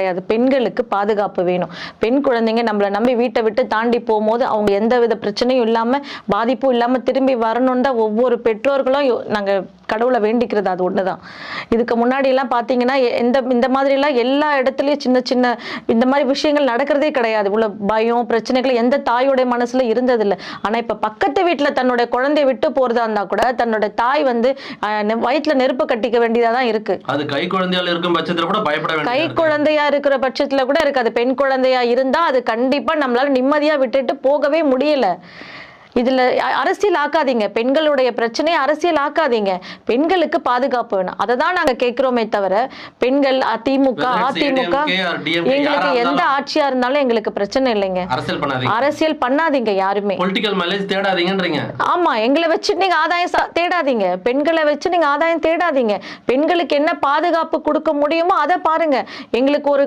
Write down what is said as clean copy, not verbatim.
கிடையாது. பெண்களுக்கு பாதுகாப்பு வேணும். பெண் குழந்தைங்க நம்மளை நம்பி வீட்டை விட்டு தாண்டி போகும்போது அவங்க எந்த வித பிரச்சனையும் இல்லாம பாதிப்பும் இல்லாம திரும்பி வரணும்னு தான் ஒவ்வொரு பெற்றோர்களும் நாங்க கடவுளை வேண்டிக்கிறது அது ஒண்ணுதான். இதுக்கு முன்னாடி எல்லாம் பாத்தீங்கன்னா இந்த மாதிரி எல்லாம் எல்லா இடத்துலயும் சின்ன சின்ன இந்த மாதிரி விஷயங்கள் நடக்கிறதே கிடையாது. இவ்வளவு பயம் பிரச்சனைகள் எந்த தாயோட மனசுல இருந்தது இல்லை. ஆனா இப்ப பக்கத்து வீட்டுல தன்னுடைய குழந்தைய விட்டு போறதா இருந்தா கூட தன்னோட தாய் வந்து வயிற்றுல நெருப்பு கட்டிக்க வேண்டியதான் இருக்கு. அது கை குழந்தையால இருக்கும் பட்சத்துல கூட பயப்பட வேண்டியது. கை குழந்தையா இருக்கிற பட்சத்துல கூட இருக்காது. பெண் குழந்தையா இருந்தா அது கண்டிப்பா நம்மளால நிம்மதியா விட்டுட்டு போகவே முடியல. இதுல அரசியல் ஆக்காதீங்க. பெண்களுடைய பிரச்சனையை அரசியல் ஆக்காதீங்க. பெண்களுக்கு பாதுகாப்பு வேணும். அதை தான் நாங்க கேட்கிறோமே தவிர பெண்கள் திமுக அதிமுக எங்களுக்கு எந்த ஆட்சியா இருந்தாலும் எங்களுக்கு பிரச்சனை இல்லைங்க. அரசியல் பண்ணாதீங்க யாருமே. பொலிட்டிக்கல் மைலேஜ் தேடாதீங்கன்றீங்க. ஆமா, எங்களை வச்சு நீங்க ஆதாயம் தேடாதீங்க. பெண்களை வச்சு நீங்க ஆதாயம் தேடாதீங்க. பெண்களுக்கு என்ன பாதுகாப்பு கொடுக்க முடியுமோ அதை பாருங்க. எங்களுக்கு ஒரு